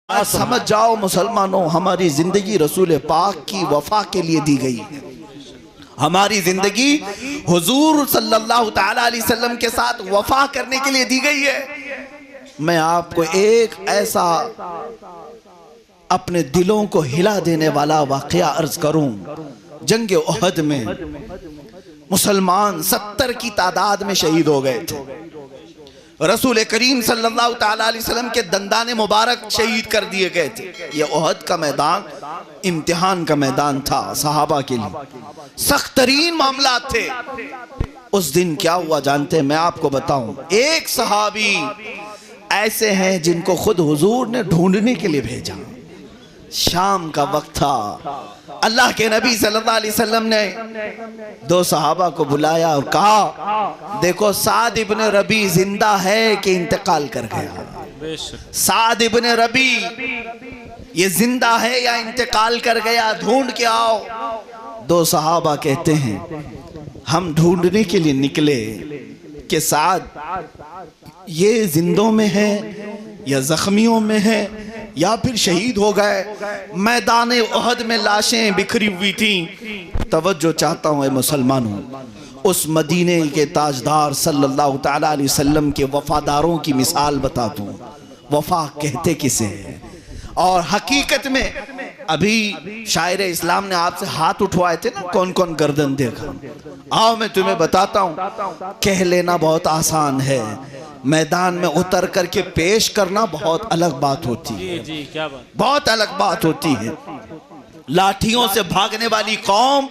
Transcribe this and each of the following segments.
आज समझ जाओ मुसलमानों, हमारी जिंदगी रसूल पाक की वफा के लिए दी गई है। हमारी जिंदगी हुजूर सल्लल्लाहु तआला अलैहि वसल्लम के साथ वफा करने के लिए दी गई है। मैं आपको एक ऐसा अपने दिलों को हिला देने वाला वाकया अर्ज करूं। जंग उहद में मुसलमान 70 की तादाद में शहीद हो गए थे। रसूल करीम सल्लल्लाहु तआला अलैहि वसल्लम के दंदाने मुबारक शहीद कर दिए गए थे। यह उहद का मैदान इम्तिहान का मैदान था सहाबा के लिए, सख्त तरीन मामला थे। उस दिन क्या हुआ जानते हैं? मैं आपको बताऊं। एक सहाबी ऐसे हैं जिनको खुद हुजूर ने ढूंढने के लिए भेजा। शाम का वक्त था, अल्लाह के नबी सल्लल्लाहु अलैहि वसल्लम ने दो सहाबा को बुलाया और कहा, देखो साद इब्न रबी जिंदा है कि इंतकाल कर गया? साद इब्न रबी ये जिंदा है या इंतकाल कर गया? ढूंढ के आओ। दो सहाबा कहते हैं, हम ढूंढने के लिए निकले कि साद ये जिंदों में है या जख्मियों में है या फिर शहीद हो गए। मैदान उहद में लाशें बिखरी हुई थी। तवज्जो चाहता हूँ मुसलमानों, उस मदीने के ताजदार सल्लल्लाहु तआला अलैहि वसल्लम के वफादारों की मिसाल बता दूं। वफा कहते किसे हैं? और हकीकत में अभी शायर इस्लाम ने आपसे हाथ उठवाए थे ना, कौन कौन गर्दन देखा? आओ मैं तुम्हें बताता हूँ। कह लेना बहुत आसान है, मैदान में उतर करके पेश करना बहुत अलग बात होती है। जी, क्या बात? बहुत अलग बात होती है। लाठियों से भागने वाली कौम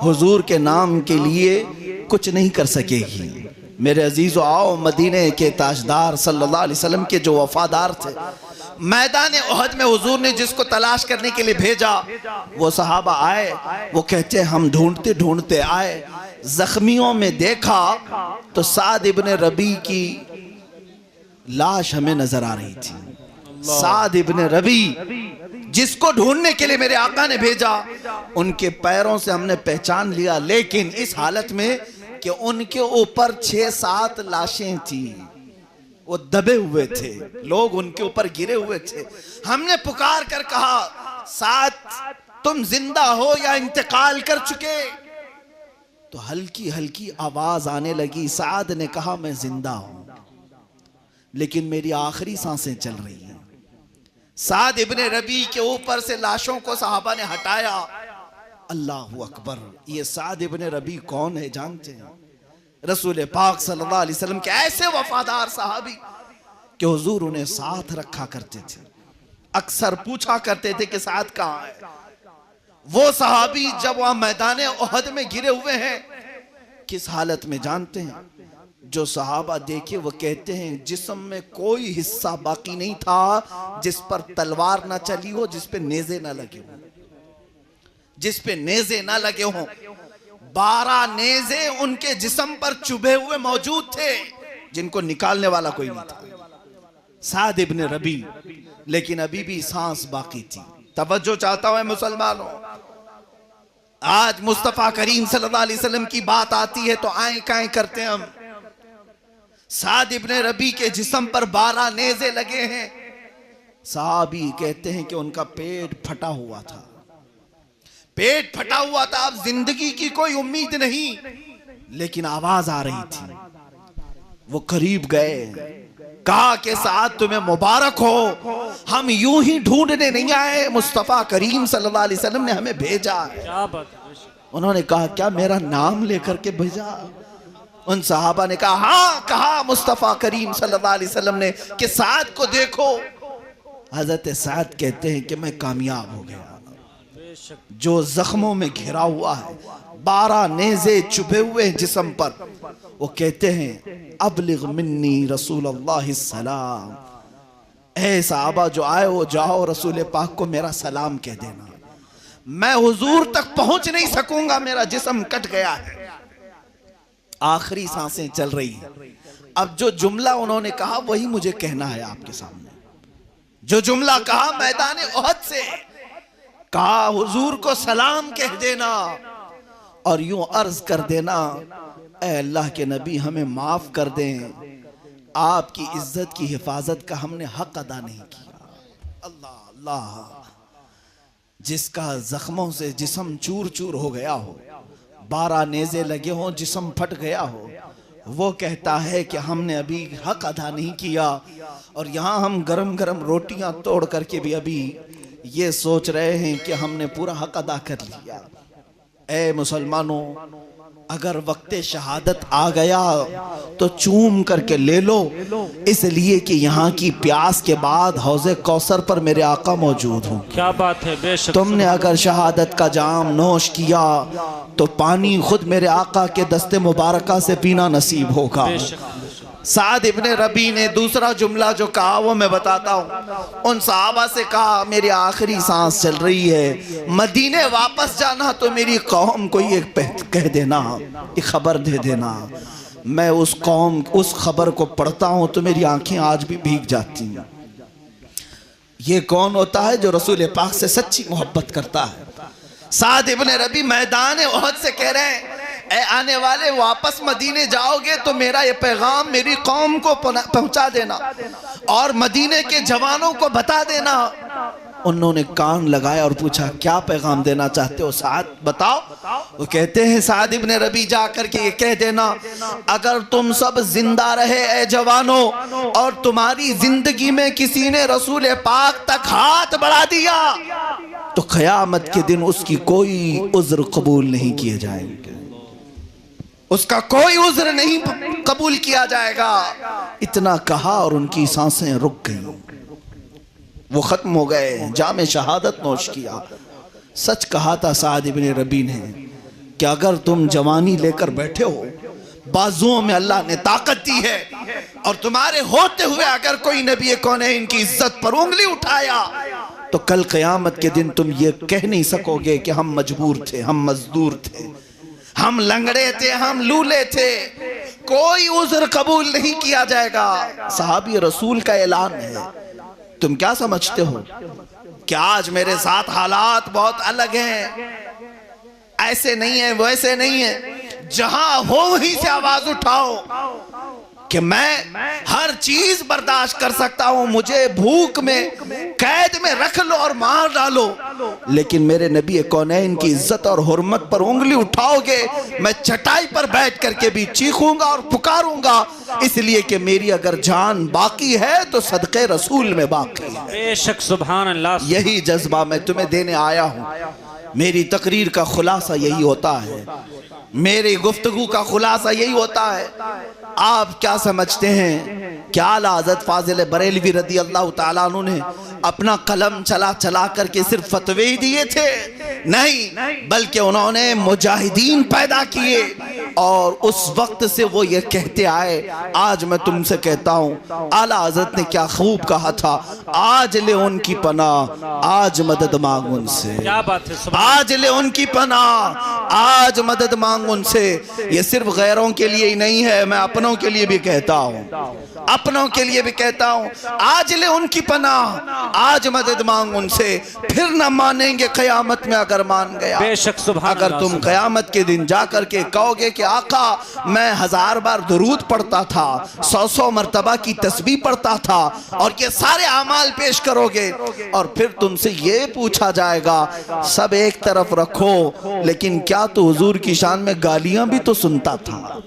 हुजूर के नाम के लिए कुछ नहीं कर सकेगी। मेरे अजीजों, आओ मदीने के ताजदार सल्लल्लाहु अलैहि वसल्लम के जो वफादार थे, मैदान उहद में हुजूर ने जिसको तलाश करने के लिए भेजा, वो सहाबा आए। वो कहते हम ढूंढते ढूंढते आए, जख्मियों में देखा तो साद इब्न रबी की लाश हमें नजर आ रही थी। साद इब्न रबी जिसको ढूंढने के लिए मेरे आका ने भेजा, उनके पैरों से हमने पहचान लिया, लेकिन इस हालत में कि उनके ऊपर 6-7 लाशें थी। वो दबे हुए थे, लोग उनके ऊपर गिरे हुए थे। हमने पुकार कर कहा, साद तुम जिंदा हो या इंतकाल कर चुके? तो हल्की हल्की आवाज आने लगी। साद ने कहा, मैं जिंदा हूं लेकिन मेरी आखिरी सांसें चल रही हैं। साद इब्ने रबी के ऊपर से लाशों को सहाबा ने हटाया। अल्लाहु अकबर। ये साद इब्ने रबी कौन है जानते हैं? रसूल पाक सल्लल्लाहु अलैहि वसल्लम के ऐसे वफादार सहाबी कि हुजूर उन्हें साथ रखा करते थे। अक्सर पूछा करते थे कि साद कहाँ है? वो सहाबी जब वहां मैदान उहद में गिरे हुए हैं, किस हालत में जानते हैं? जो सहाबा देखे वो कहते हैं जिस्म में कोई हिस्सा बाकी नहीं था जिस पर तलवार ना चली हो, जिस पे नेज़े ना लगे हो, जिस पे नेज़े ना लगे हो। 12 नेज़े उनके जिस्म पर चुभे हुए मौजूद थे, जिनको निकालने वाला कोई नहीं था। साद इब्न रबी, लेकिन अभी भी सांस बाकी थी। तवज्जो चाहता हूं मुसलमानों, आज मुस्तफा करीम सल्लल्लाहु अलैहि वसल्लम की बात आती है तो आए काए करते हैं हम। साद इब्ने रबी के जिस्म पर 12 नेज़े लगे हैं। साहबी कहते हैं कि उनका पेट फटा हुआ था। पेट फटा हुआ था, अब जिंदगी की कोई उम्मीद नहीं, लेकिन आवाज आ रही थी। वो करीब गए, कहा कि साद तुम्हें मुबारक हो, हम यूं ही ढूंढने नहीं आए, मुस्तफा करीम सल्लल्लाहु अलैहि वसल्लम ने हमें भेजा है। उन्होंने कहा, क्या मेरा नाम लेकर के भेजा? उन सहाबा ने कहा, हाँ कहा मुस्तफा करीम सल्लल्लाहु अलैहि वसल्लम ने कि साद को देखो। हजरत साद कहते हैं कि मैं कामयाब हो गया। जो जख्मों में घिरा हुआ है, 12 नेज़े चुभे हुए जिस्म पर, वो कहते हैं अबलिग मिन्नी रसूलुल्लाह सलाम। ऐ सहाबा जो आए हो जाओ, रसूल पाक को मेरा सलाम कह देना। मैं हुजूर तक पहुंच नहीं सकूंगा, मेरा जिस्म कट गया है, आखिरी सांसें चल रही हैं। अब जो जुमला उन्होंने कहा वही मुझे कहना है आपके सामने। जो जुमला कहा मैदान उहद से, कहा हुजूर को सलाम कह देना और यूं अर्ज कर देना, ऐ अल्लाह के नबी हमें माफ कर दें, आपकी इज्जत की हिफाजत का हमने हक अदा नहीं किया। अल्लाह अल्लाह, जिसका जख्मों से जिस्म चूर चूर हो गया हो, 12 नेज़े लगे हों, जिस्म फट गया हो, वो कहता है कि हमने अभी हक अदा नहीं किया। और यहाँ हम गरम गरम रोटियां तोड़ करके भी अभी ये सोच रहे हैं कि हमने पूरा हक अदा कर लिया। ए मुसलमानों, अगर वक्त शहादत आ गया तो चूम करके ले लो, इसलिए कि यहाँ की प्यास के बाद हौज़े कौसर पर मेरे आका मौजूद हूँ। क्या बात है, बेशक। तुमने अगर शहादत का जाम नोश किया तो पानी खुद मेरे आका के दस्ते मुबारका से पीना नसीब होगा। साद इब्ने रबी ने दूसरा जुमला जो कहा वो मैं बताता हूँ। उन सहाबा से कहा, मेरी आखिरी सांस चल रही है, मदीने वापस जाना तो मेरी कौम को ये कह देना, ये खबर दे देना। मैं उस कौम उस खबर को पढ़ता हूँ तो मेरी आंखें आज भी भीग जाती हैं। ये कौन होता है जो रसूल पाक से सच्ची मोहब्बत करता है? साद इब्ने रबी मैदान ओहद से कह रहे हैं, ए आने वाले, वापस मदीने जाओगे तो मेरा ये पैगाम मेरी कौम को पहुंचा देना और मदीने के जवानों को बता देना। उन्होंने कान लगाया और पूछा, क्या पैगाम देना चाहते हो साद, बताओ। वो कहते हैं, साद इब्ने रबी जा करके ये कह देना, अगर तुम सब जिंदा रहे ए जवानों और तुम्हारी जिंदगी में किसी ने रसूल पाक तक हाथ बढ़ा दिया तो क़यामत के दिन उसकी कोई उज़्र कबूल नहीं किए जाएंगे, उसका कोई उज़्र नहीं कबूल किया जाएगा। इतना कहा और उनकी सांसें रुक गईं, वो खत्म हो गए, जामे शहादत नोश किया। सच कहा था साद इब्ने रबी ने कि अगर तुम जवानी लेकर बैठे हो, बाजुओं में अल्लाह ने ताकत दी है, और तुम्हारे होते हुए अगर कोई नबी कौनैन की इज्जत पर उंगली उठाया तो कल क़यामत के दिन तुम ये कह नहीं सकोगे कि हम मजबूर थे, हम मजदूर थे, हम लंगड़े थे, हम लूले थे। कोई उज़्र कबूल नहीं किया जाएगा। सहाबी रसूल का ऐलान है। तुम क्या समझते हो कि आज मेरे साथ हालात बहुत अलग हैं, ऐसे नहीं है, वैसे नहीं है। जहां हो वहीं से आवाज उठाओ कि मैं हर चीज बर्दाश्त कर सकता हूं, मुझे भूख में कैद में रख लो और मार डालो, लेकिन मेरे नबी कौनैन की इज्जत और हुर्मत पर उंगली उठाओगे, मैं चटाई पर बैठ करके भी चीखूंगा और पुकारूंगा, इसलिए कि मेरी अगर जान बाकी है तो सदक़े रसूल में बाकी है। बेशक, सुभान अल्लाह। यही जज्बा मैं तुम्हें देने आया हूं। मेरी तकरीर का खुलासा यही होता है, मेरी गुफ्तगू का खुलासा यही होता है। आप क्या समझते हैं क्या आला हज़रत फाजिल बरेलवी रदी अल्लाह ताला अन्हु ने अपना कलम चला चला करके सिर्फ फतवे ही दिए थे? नहीं, बल्कि उन्होंने मुजाहिदीन पैदा किए और उस वक्त से वो ये कहते आए। आज मैं तुमसे कहता हूँ, आला हज़रत ने क्या खूब कहा था, आज ले उनकी पनाह, आज मदद मांग उनसे। क्या बात है, आज ले उनकी पनाह, आज मदद मांग उनसे। ये सिर्फ गैरों के लिए ही नहीं है, मैं अपनों के लिए भी कहता हूँ, अपनों के लिए भी कहता हूँ, आज ले उनकी पनाह, आज मदद मांग उनसे। फिर न मानेंगे क़यामत में अगर मान गया। बेशक, सुभान अगर तुम क़यामत के दिन जा करके कहोगे कि आका मैं 1000 बार दुरूद पढ़ता था, 100 मरतबा की तस्बीह पढ़ता था, और ये सारे अमाल पेश करोगे, और फिर तुमसे ये पूछा जाएगा, सब एक तरफ रखो, लेकिन क्या तू हुजूर की शान में गालियां भी तो सुनता था?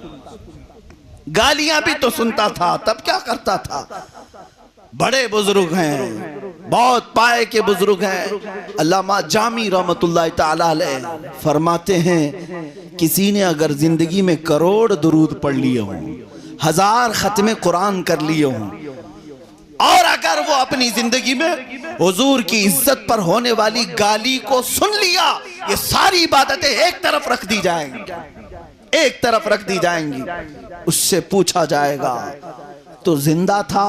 गालियां भी तो सुनता था, तब क्या करता था? बड़े बुजुर्ग हैं, बहुत पाए के बुजुर्ग हैं। अल्लामा जामी रहमतुल्लाह ताला अलैह फरमाते हैं, किसी ने अगर जिंदगी में करोड़ दुरूद पढ़ लिए हों, 1000 खत्मे कुरान कर लिए हों, और अगर वो अपनी जिंदगी में हुजूर की इज्जत पर होने वाली गाली को सुन लिया, ये सारी इबादतें एक तरफ रख दी जाएंगी, एक तरफ रख दी जाएंगी। उससे पूछा जाएगा, तो जिंदा था,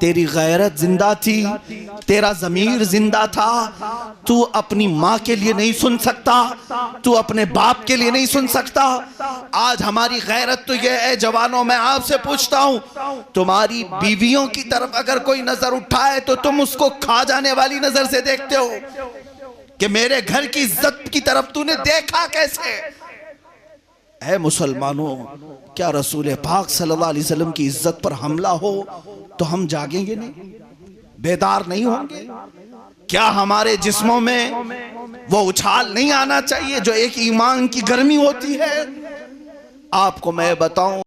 तेरी गैरत जिंदा थी, तेरा ज़मीर जिंदा था, तू अपनी माँ के लिए नहीं सुन सकता, तू अपने बाप के लिए नहीं सुन सकता? आज हमारी गैरत तो ये है जवानों, मैं आपसे पूछता हूँ, तुम्हारी बीवियों की तरफ अगर कोई नजर उठाए तो तुम उसको खा जाने वाली नजर से देखते हो कि मेरे घर की इज्जत की तरफ तूने देखा कैसे? है मुसलमानों, क्या रसूल पाक सल्लल्लाहु अलैहि वसल्लम की इज्जत पर हमला हो तो हम जागेंगे नहीं? बेदार नहीं होंगे? क्या हमारे जिस्मों में वो उछाल नहीं आना चाहिए जो एक ईमान की गर्मी होती है? आपको मैं बताऊं,